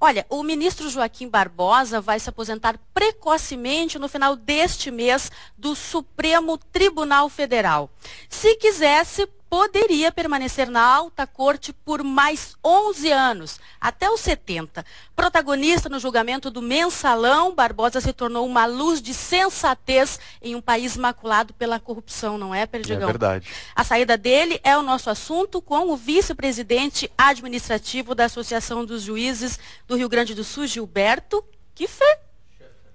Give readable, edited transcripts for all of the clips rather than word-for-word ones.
Olha, o ministro Joaquim Barbosa vai se aposentar precocemente no final deste mês do Supremo Tribunal Federal. Se quisesse, poderia permanecer na alta corte por mais 11 anos, até os 70. Protagonista no julgamento do Mensalão, Barbosa se tornou uma luz de sensatez em um país maculado pela corrupção, não é, Perdigão? É verdade. A saída dele é o nosso assunto com o vice-presidente administrativo da Associação dos Juízes do Rio Grande do Sul, Gilberto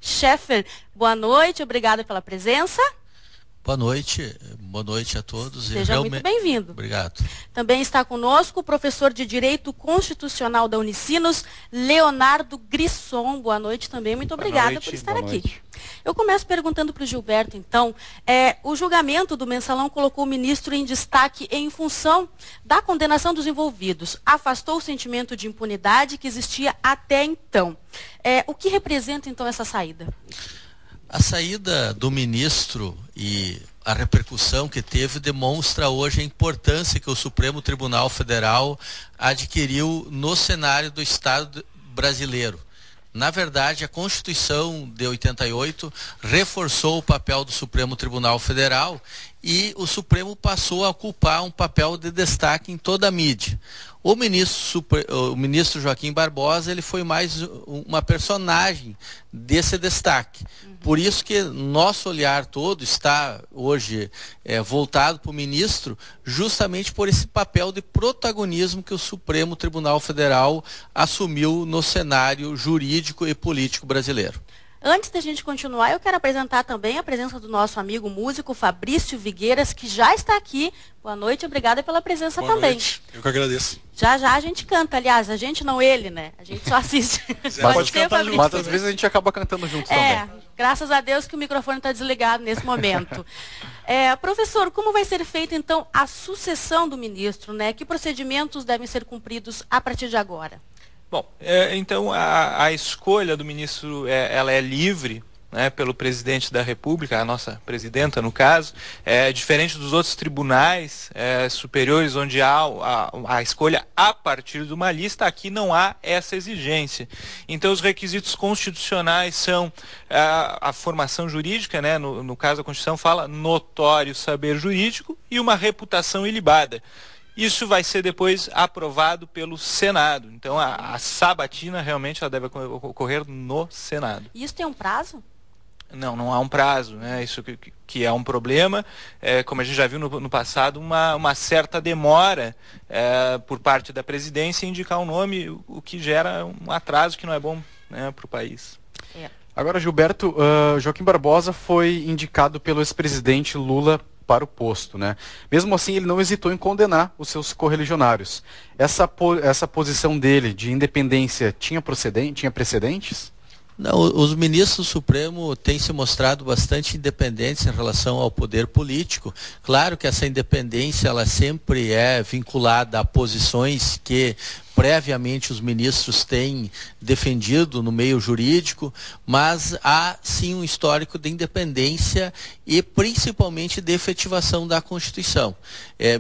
Scheffer. Boa noite, obrigada pela presença. Boa noite a todos. Seja muito bem-vindo. Obrigado. Também está conosco o professor de Direito Constitucional da Unicinos, Leonardo Grisson. Boa noite também, muito obrigada por estar aqui. Eu começo perguntando para o Gilberto, então, o julgamento do Mensalão colocou o ministro em destaque em função da condenação dos envolvidos. Afastou o sentimento de impunidade que existia até então. O que representa, então, essa saída? A saída do ministro e a repercussão que teve demonstra hoje a importância que o Supremo Tribunal Federal adquiriu no cenário do Estado brasileiro. Na verdade, a Constituição de 88 reforçou o papel do Supremo Tribunal Federal e o Supremo passou a ocupar um papel de destaque em toda a mídia. O ministro Joaquim Barbosa, ele foi mais uma personagem desse destaque. Por isso que nosso olhar todo está hoje voltado para o ministro, justamente por esse papel de protagonismo que o Supremo Tribunal Federal assumiu no cenário jurídico e político brasileiro. Antes da gente continuar, eu quero apresentar também a presença do nosso amigo músico Fabrício Vigueiras, que já está aqui. Boa noite, obrigada pela presença também. Boa noite, eu que agradeço. Já a gente canta, aliás, a gente não ele, né? A gente só assiste. Pode cantar junto. Mas às vezes a gente acaba cantando juntos também. Graças a Deus que o microfone está desligado nesse momento. Professor, como vai ser feita então a sucessão do ministro, né? Que procedimentos devem ser cumpridos a partir de agora? Bom, então a escolha do ministro ela é livre, né, pelo presidente da República, a nossa presidenta no caso, diferente dos outros tribunais superiores onde há a escolha a partir de uma lista, aqui não há essa exigência. Então os requisitos constitucionais são a formação jurídica, né, no caso a Constituição fala notório saber jurídico e uma reputação ilibada. Isso vai ser depois aprovado pelo Senado. Então, a sabatina realmente ela deve ocorrer no Senado. E isso tem um prazo? Não há um prazo, né? Isso que é um problema. Como a gente já viu no passado, uma certa demora por parte da presidência em indicar um nome, o que gera um atraso que não é bom, né, para o país. Agora, Gilberto, Joaquim Barbosa foi indicado pelo ex-presidente Lula para o posto, né? Mesmo assim, ele não hesitou em condenar os seus correligionários. Essa posição dele de independência tinha precedentes? Não, os ministros do Supremo têm se mostrado bastante independentes em relação ao poder político. Claro que essa independência ela sempre é vinculada a posições que previamente os ministros têm defendido no meio jurídico, mas há sim um histórico de independência e principalmente de efetivação da Constituição.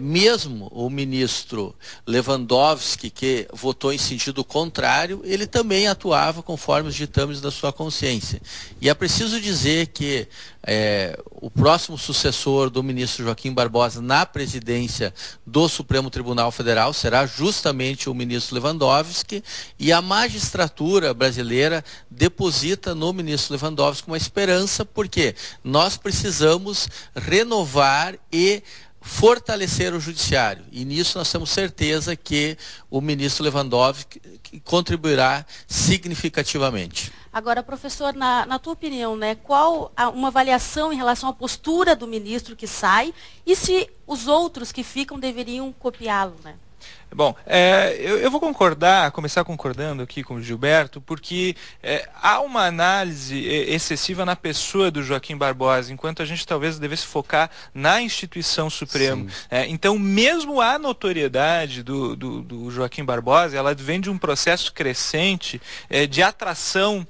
Mesmo o ministro Lewandowski, que votou em sentido contrário, ele também atuava conforme os ditames da sua consciência. E é preciso dizer que o próximo sucessor do ministro Joaquim Barbosa na presidência do Supremo Tribunal Federal será justamente o ministro Lewandowski, e a magistratura brasileira deposita no ministro Lewandowski uma esperança, porque nós precisamos renovar e fortalecer o judiciário, e nisso nós temos certeza que o ministro Lewandowski contribuirá significativamente. Agora, professor, na tua opinião, né, qual uma avaliação em relação à postura do ministro que sai e se os outros que ficam deveriam copiá-lo, né? Bom, eu vou começar concordando aqui com o Gilberto, porque há uma análise excessiva na pessoa do Joaquim Barbosa, enquanto a gente talvez devesse focar na instituição Supremo. Então, mesmo a notoriedade do Joaquim Barbosa, ela vem de um processo crescente de atração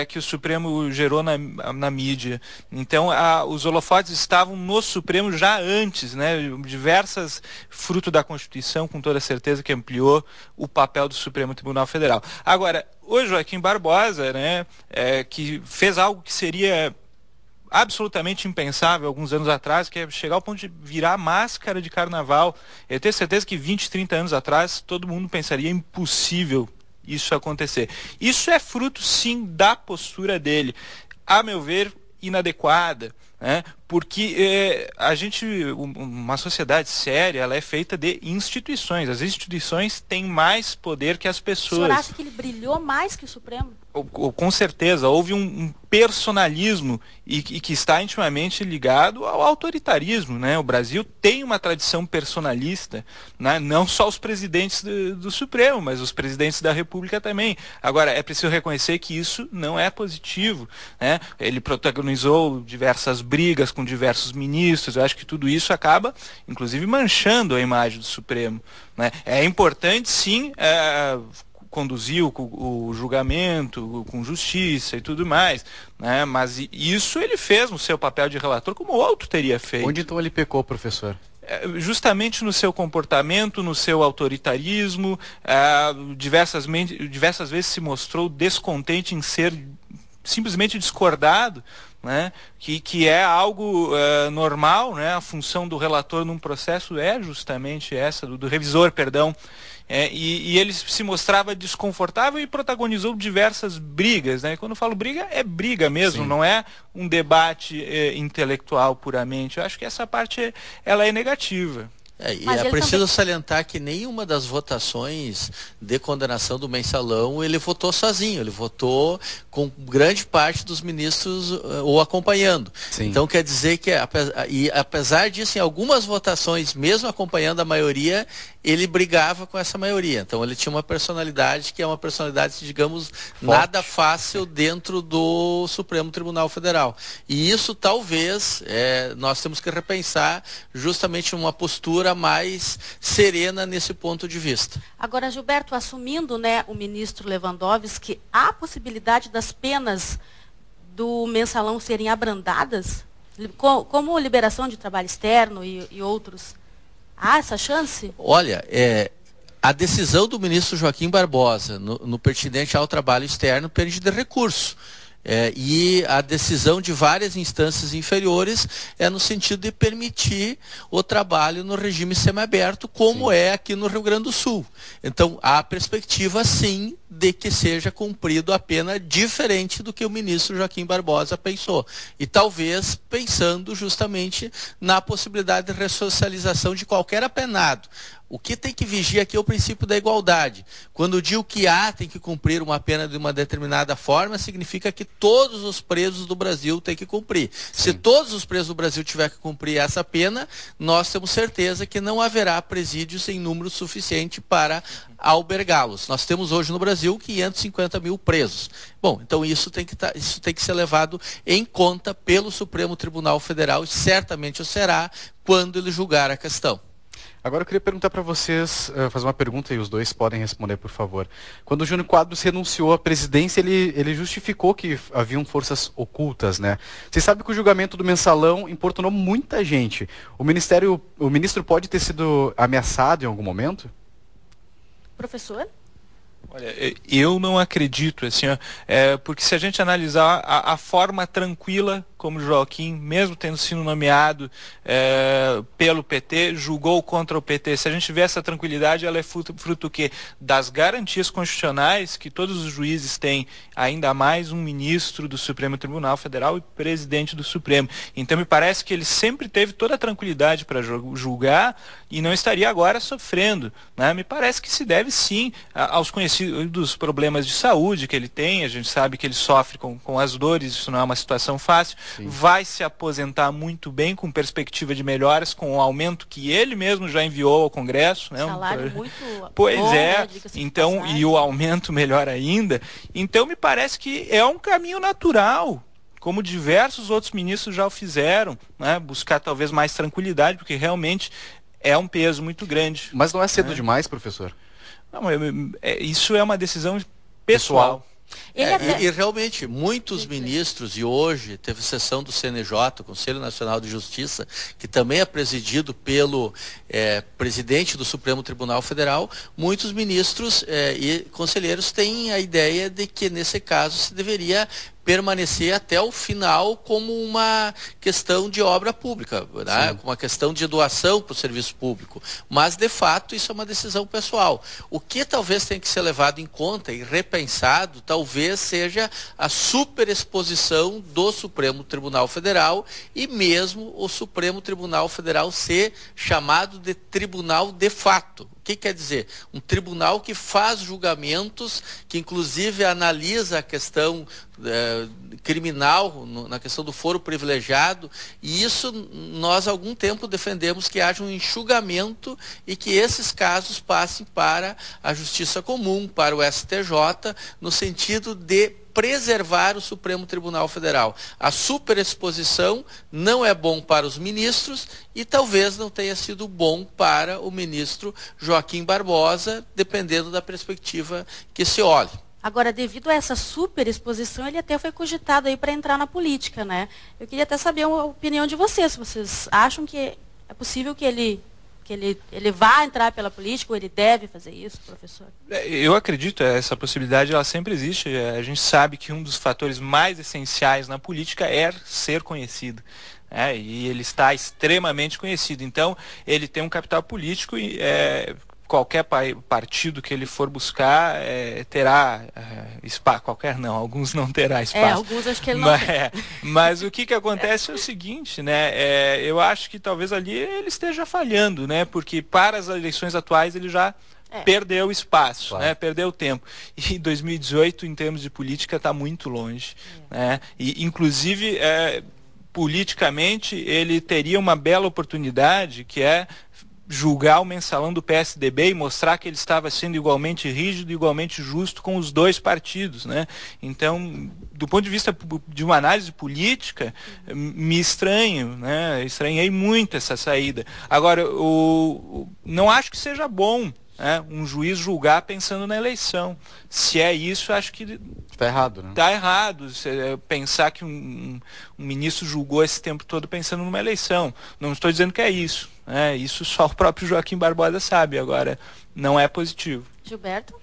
que o Supremo gerou na mídia. Então, os holofotes estavam no Supremo já antes, né, diversas, fruto da Constituição, com toda certeza, certeza que ampliou o papel do Supremo Tribunal Federal. Agora, o Joaquim Barbosa, né, que fez algo que seria absolutamente impensável alguns anos atrás, que é chegar ao ponto de virar máscara de carnaval. Eu tenho certeza que 20, 30 anos atrás, todo mundo pensaria impossível isso acontecer. Isso é fruto, sim, da postura dele, a meu ver, inadequada, né? Porque uma sociedade séria, ela é feita de instituições. As instituições têm mais poder que as pessoas. O senhor acha que ele brilhou mais que o Supremo? Com certeza, houve um personalismo e que está intimamente ligado ao autoritarismo, né? O Brasil tem uma tradição personalista, né? Não só os presidentes do Supremo, mas os presidentes da República também. Agora, é preciso reconhecer que isso não é positivo, né? Ele protagonizou diversas brigas com diversos ministros. Eu acho que tudo isso acaba, inclusive, manchando a imagem do Supremo, né? É importante, sim, conduziu o julgamento com justiça e tudo mais, né? Mas isso ele fez no seu papel de relator, como outro teria feito. Onde então ele pecou, professor? Justamente no seu comportamento, no seu autoritarismo, diversas vezes se mostrou descontente em ser simplesmente discordado, né? Que é algo normal, né? A função do relator num processo é justamente essa, do revisor, perdão. E ele se mostrava desconfortável e protagonizou diversas brigas, né? Quando eu falo briga, é briga mesmo, sim, não é um debate intelectual puramente. Eu acho que essa parte ela é negativa. E é preciso salientar que nenhuma das votações de condenação do mensalão ele votou sozinho, ele votou com grande parte dos ministros o acompanhando. Sim. Então quer dizer que, apesar disso, em algumas votações, mesmo acompanhando a maioria, ele brigava com essa maioria. Então ele tinha uma personalidade que é uma personalidade, digamos, forte, nada fácil dentro do Supremo Tribunal Federal. E isso talvez nós temos que repensar justamente uma postura mais serena nesse ponto de vista. Agora, Gilberto, assumindo, né, o ministro Lewandowski, há a possibilidade das penas do mensalão serem abrandadas, como liberação de trabalho externo e outros? Há essa chance? Olha, a decisão do ministro Joaquim Barbosa no pertinente ao trabalho externo pende de recurso. E a decisão de várias instâncias inferiores é no sentido de permitir o trabalho no regime semiaberto, como sim, é aqui no Rio Grande do Sul. Então, há a perspectiva, sim, de que seja cumprido a pena diferente do que o ministro Joaquim Barbosa pensou. E talvez pensando justamente na possibilidade de ressocialização de qualquer apenado. O que tem que vigiar aqui é o princípio da igualdade. Quando digo que tem que cumprir uma pena de uma determinada forma, significa que todos os presos do Brasil têm que cumprir. Sim. Se todos os presos do Brasil tiverem que cumprir essa pena, nós temos certeza que não haverá presídios em número suficiente para albergá-los. Nós temos hoje no Brasil 550 mil presos. Bom, então isso tem que ser levado em conta pelo Supremo Tribunal Federal e certamente o será quando ele julgar a questão. Agora eu queria perguntar para vocês, fazer uma pergunta e os dois podem responder, por favor. Quando o Jânio Quadros renunciou à presidência, ele justificou que haviam forças ocultas, né? Vocês sabem que o julgamento do mensalão importunou muita gente. O ministro pode ter sido ameaçado em algum momento? Professor? Olha, eu não acredito, assim, porque se a gente analisar a forma tranquila como Joaquim, mesmo tendo sido nomeado pelo PT, julgou contra o PT. Se a gente vê essa tranquilidade, ela é fruto o quê? Das garantias constitucionais que todos os juízes têm, ainda mais um ministro do Supremo Tribunal Federal e presidente do Supremo. Então me parece que ele sempre teve toda a tranquilidade para julgar e não estaria agora sofrendo, né? Me parece que se deve sim aos conhecidos problemas de saúde que ele tem. A gente sabe que ele sofre com as dores, isso não é uma situação fácil. Sim. Vai se aposentar muito bem, com perspectiva de melhoras, com o aumento que ele mesmo já enviou ao Congresso, né? Salário muito pois bom, é, né? Então, e o aumento melhor ainda. Então me parece que é um caminho natural, como diversos outros ministros já o fizeram, né? Buscar talvez mais tranquilidade, porque realmente é um peso muito grande. Mas não é cedo demais, professor? Não, isso é uma decisão pessoal. E realmente, muitos ministros, e hoje teve sessão do CNJ, Conselho Nacional de Justiça, que também é presidido pelo presidente do Supremo Tribunal Federal, muitos ministros e conselheiros têm a ideia de que, nesse caso, se deveria permanecer até o final como uma questão de obra pública, né? Como uma questão de doação para o serviço público. Mas, de fato, isso é uma decisão pessoal. O que talvez tenha que ser levado em conta e repensado, talvez seja a superexposição do Supremo Tribunal Federal e mesmo o Supremo Tribunal Federal ser chamado de tribunal de fato. O que quer dizer? Um tribunal que faz julgamentos, que inclusive analisa a questão criminal, na questão do foro privilegiado, e isso nós há algum tempo defendemos que haja um enxugamento e que esses casos passem para a Justiça Comum, para o STJ, no sentido de preservar o Supremo Tribunal Federal. A superexposição não é bom para os ministros e talvez não tenha sido bom para o ministro Joaquim Barbosa, dependendo da perspectiva que se olhe. Agora, devido a essa superexposição, ele até foi cogitado aí para entrar na política, né? Eu queria até saber a opinião de vocês. Vocês acham que é possível que ele vá entrar pela política, ou ele deve fazer isso, professor? Eu acredito, essa possibilidade ela sempre existe. A gente sabe que um dos fatores mais essenciais na política é ser conhecido. E ele está extremamente conhecido. Então, ele tem um capital político e qualquer partido que ele for buscar terá espaço. Qualquer não, alguns não terá espaço. Alguns acho que ele não tem. Mas o que acontece é o seguinte, né? Eu acho que talvez ali ele esteja falhando, né? Porque para as eleições atuais ele já perdeu espaço, claro, né? Perdeu tempo. E 2018, em termos de política, está muito longe. Né? E, inclusive, politicamente, ele teria uma bela oportunidade, que é julgar o mensalão do PSDB e mostrar que ele estava sendo igualmente rígido e igualmente justo com os dois partidos, né? Então, do ponto de vista de uma análise política, me estranho, né? Estranhei muito essa saída. Agora, não acho que seja bom, né, um juiz julgar pensando na eleição. Se é isso, acho que está errado, né? Está errado. Pensar que um ministro julgou esse tempo todo pensando numa eleição. Não estou dizendo que é isso. Isso só o próprio Joaquim Barbosa sabe. Agora, não é positivo. Gilberto?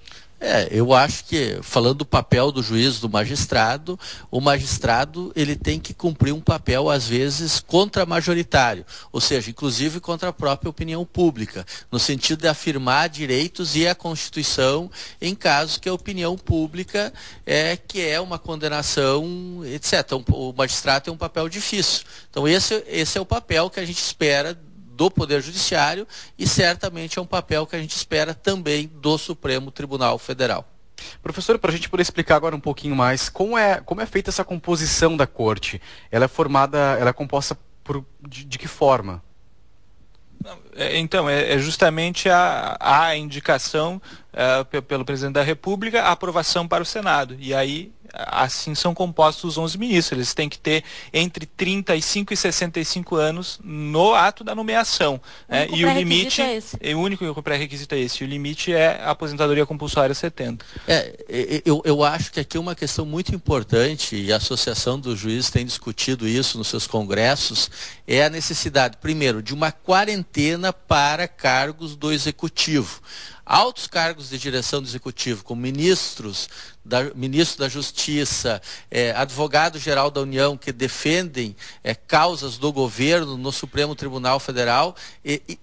Eu acho que, falando do papel do juiz, do magistrado, o magistrado ele tem que cumprir um papel, às vezes, contra-majoritário, ou seja, inclusive contra a própria opinião pública, no sentido de afirmar direitos e a Constituição em casos que a opinião pública que é uma condenação, etc. Então, o magistrado tem um papel difícil. Então, esse é o papel que a gente espera do Poder Judiciário e certamente é um papel que a gente espera também do Supremo Tribunal Federal. Professor, para a gente poder explicar agora um pouquinho mais, como é feita essa composição da corte? Ela é composta de que forma? Então, é justamente a indicação pelo presidente da República, a aprovação para o Senado. E aí, assim são compostos os 11 ministros. Eles têm que ter entre 35 e 65 anos no ato da nomeação. E o limite o único pré-requisito é esse. E o limite é a aposentadoria compulsória 70. Eu acho que aqui é uma questão muito importante, e a Associação dos Juízes tem discutido isso nos seus congressos, é a necessidade, primeiro, de uma quarentena para cargos do Executivo. Altos cargos de direção do Executivo, como ministro da Justiça, advogado-geral da União, que defendem causas do governo no Supremo Tribunal Federal,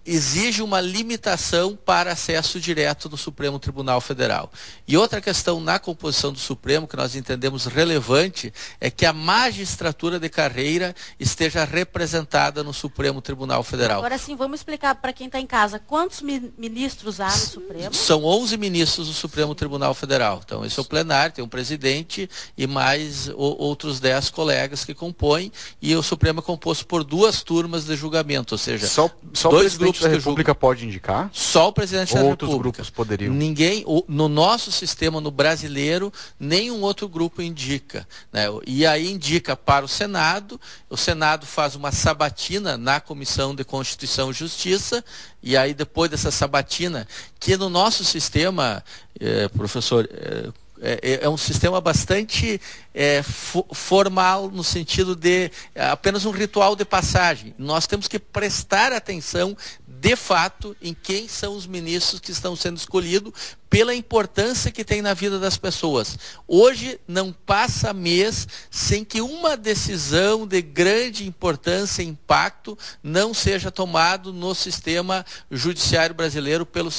exige uma limitação para acesso direto no Supremo Tribunal Federal. E outra questão na composição do Supremo, que nós entendemos relevante, é que a magistratura de carreira esteja representada no Supremo Tribunal Federal. Agora sim, vamos explicar para quem está em casa, quantos ministros há no Supremo? São 11 ministros do Supremo Tribunal Federal. Então, esse é o plenário, tem um presidente e mais outros 10 colegas que compõem, e o Supremo é composto por 2 turmas de julgamento, ou seja, só dois o grupos da República pode indicar? Só o presidente da República. Outros grupos poderiam? Ninguém, no nosso sistema, no brasileiro, nenhum outro grupo indica, né? E aí indica para o Senado faz uma sabatina na Comissão de Constituição e Justiça, e aí depois dessa sabatina, que no nosso sistema, professor, é um sistema bastante formal, no sentido de apenas um ritual de passagem. Nós temos que prestar atenção, de fato, em quem são os ministros que estão sendo escolhidos, pela importância que tem na vida das pessoas. Hoje não passa mês sem que uma decisão de grande importância e impacto não seja tomado no sistema judiciário brasileiro pelo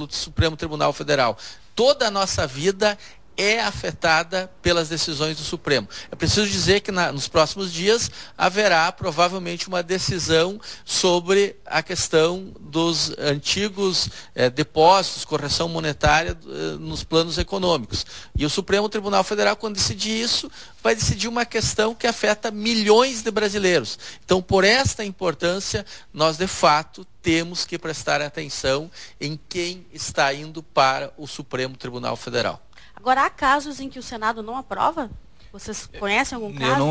Supremo Tribunal Federal. Toda a nossa vida é afetada pelas decisões do Supremo. É preciso dizer que nos próximos dias haverá provavelmente uma decisão sobre a questão dos antigos depósitos, correção monetária nos planos econômicos. E o Supremo Tribunal Federal, quando decidir isso, vai decidir uma questão que afeta milhões de brasileiros. Então, por esta importância, nós de fato temos que prestar atenção em quem está indo para o Supremo Tribunal Federal. Agora, há casos em que o Senado não aprova? Vocês conhecem algum caso?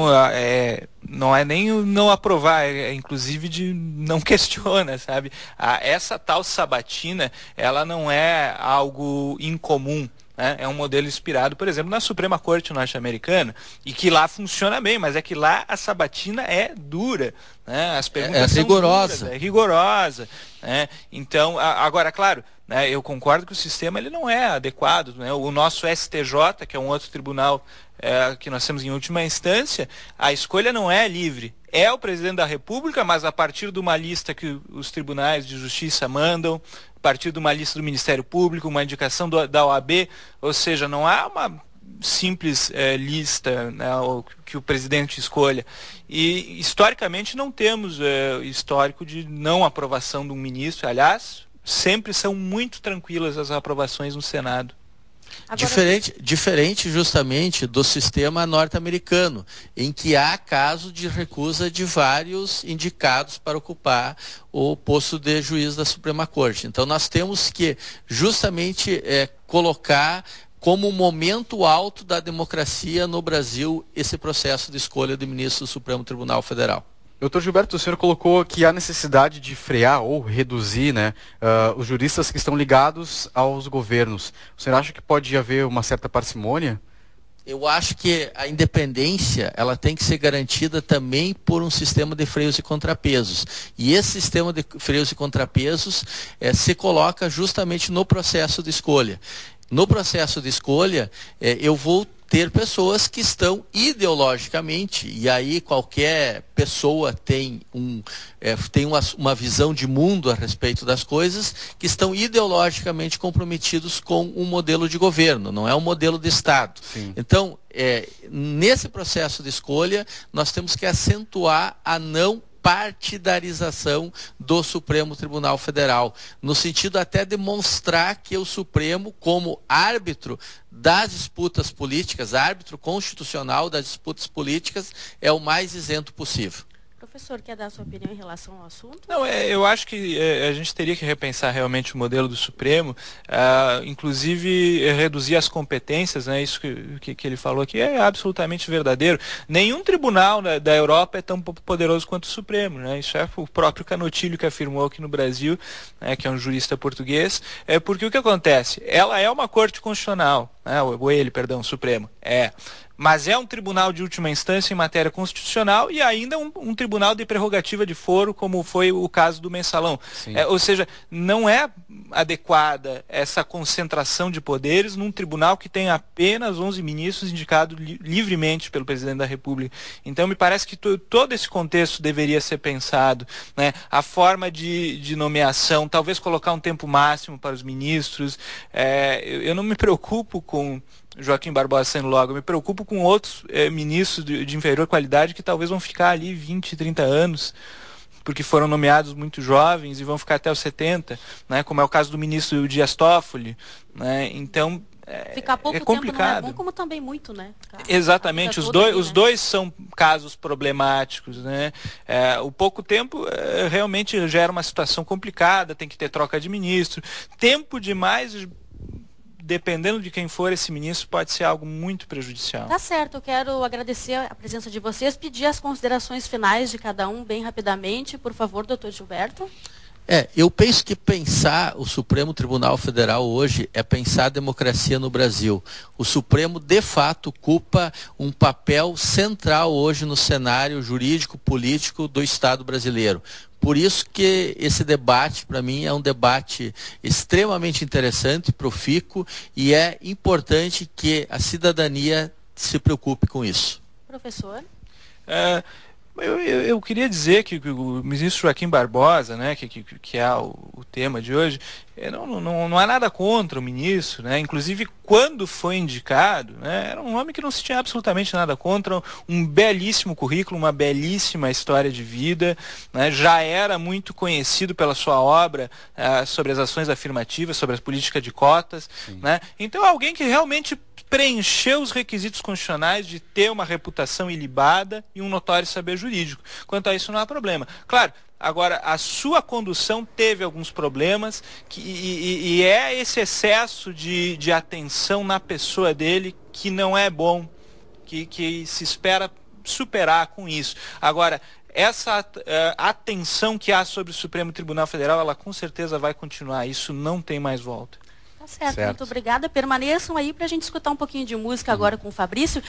Não é nem o não aprovar, inclusive de não questiona, sabe? Essa tal sabatina, ela não é algo incomum. É um modelo inspirado, por exemplo, na Suprema Corte norte-americana, e que lá funciona bem, mas é que lá a sabatina é dura, né? As perguntas são rigorosa. Duras, é rigorosa. Né? Então, agora, claro, né, eu concordo que o sistema ele não é adequado. Né? O nosso STJ, que é um outro tribunal que nós temos em última instância, a escolha não é livre. É o presidente da República, mas a partir de uma lista que os tribunais de justiça mandam, a partir de uma lista do Ministério Público, uma indicação da OAB, ou seja, não há uma simples lista, né, que o presidente escolha. E, historicamente, não temos histórico de não aprovação de um ministro. Aliás, sempre são muito tranquilas as aprovações no Senado. Agora... Diferente justamente do sistema norte-americano, em que há caso de recusa de vários indicados para ocupar o posto de juiz da Suprema Corte. Então nós temos que justamente colocar como um momento alto da democracia no Brasil esse processo de escolha de ministro do Supremo Tribunal Federal. Doutor Gilberto, o senhor colocou que há necessidade de frear ou reduzir, né, os juristas que estão ligados aos governos. O senhor acha que pode haver uma certa parcimônia? Eu acho que a independência ela tem que ser garantida também por um sistema de freios e contrapesos. E esse sistema de freios e contrapesos se coloca justamente no processo de escolha. No processo de escolha, eu vou ter pessoas que estão ideologicamente, e aí qualquer pessoa tem uma visão de mundo a respeito das coisas, que estão ideologicamente comprometidos com um modelo de governo, não é um modelo de Estado. Sim. Então, nesse processo de escolha, nós temos que acentuar a não partidarização do Supremo Tribunal Federal, no sentido até de mostrar que o Supremo, como árbitro das disputas políticas, árbitro constitucional das disputas políticas, é o mais isento possível. Professor, quer dar a sua opinião em relação ao assunto? Não, eu acho que a gente teria que repensar realmente o modelo do Supremo, inclusive reduzir as competências, né? Isso que ele falou aqui é absolutamente verdadeiro. Nenhum tribunal da Europa é tão poderoso quanto o Supremo, né? Isso é o próprio Canotilho que afirmou aqui no Brasil, né, que é um jurista português, porque o que acontece? Ela é uma corte constitucional, né? O Supremo, mas é um tribunal de última instância em matéria constitucional e ainda um tribunal de prerrogativa de foro, como foi o caso do Mensalão. Ou seja, não é adequada essa concentração de poderes num tribunal que tem apenas 11 ministros indicados livremente pelo presidente da República. Então, me parece que todo esse contexto deveria ser pensado, né? A forma de nomeação, talvez colocar um tempo máximo para os ministros. Eu não me preocupo com Joaquim Barbosa sendo logo, eu me preocupo com outros ministros de inferior qualidade que talvez vão ficar ali 20, 30 anos, porque foram nomeados muito jovens e vão ficar até os 70, né, como é o caso do ministro Dias Toffoli, né, então ficar pouco complicado. Tempo não é bom, como também muito, né? Exatamente, os dois são casos problemáticos, né? O pouco tempo realmente gera uma situação complicada, tem que ter troca de ministro, tempo demais, dependendo de quem for esse ministro, pode ser algo muito prejudicial. Tá certo, eu quero agradecer a presença de vocês, pedir as considerações finais de cada um bem rapidamente. Por favor, doutor Gilberto. Eu penso que pensar o Supremo Tribunal Federal hoje é pensar a democracia no Brasil. O Supremo, de fato, ocupa um papel central hoje no cenário jurídico, político do Estado brasileiro. Por isso que esse debate, para mim, é um debate extremamente interessante, profícuo, e é importante que a cidadania se preocupe com isso. Professor? Eu queria dizer que o ministro Joaquim Barbosa, né, que é o tema de hoje, não há nada contra o ministro, né? Inclusive, quando foi indicado, né, era um homem que não se tinha absolutamente nada contra, um belíssimo currículo, uma belíssima história de vida, né? Já era muito conhecido pela sua obra sobre as ações afirmativas, sobre a política de cotas, né? Então, alguém que realmente preencheu os requisitos constitucionais de ter uma reputação ilibada e um notório saber jurídico. Quanto a isso, não há problema. Claro, agora, a sua condução teve alguns problemas e é esse excesso de atenção na pessoa dele que não é bom, que se espera superar com isso. Agora, essa atenção que há sobre o Supremo Tribunal Federal, ela com certeza vai continuar. Isso não tem mais volta. Tá certo. Muito obrigada. Permaneçam aí para a gente escutar um pouquinho de música agora com o Fabrício.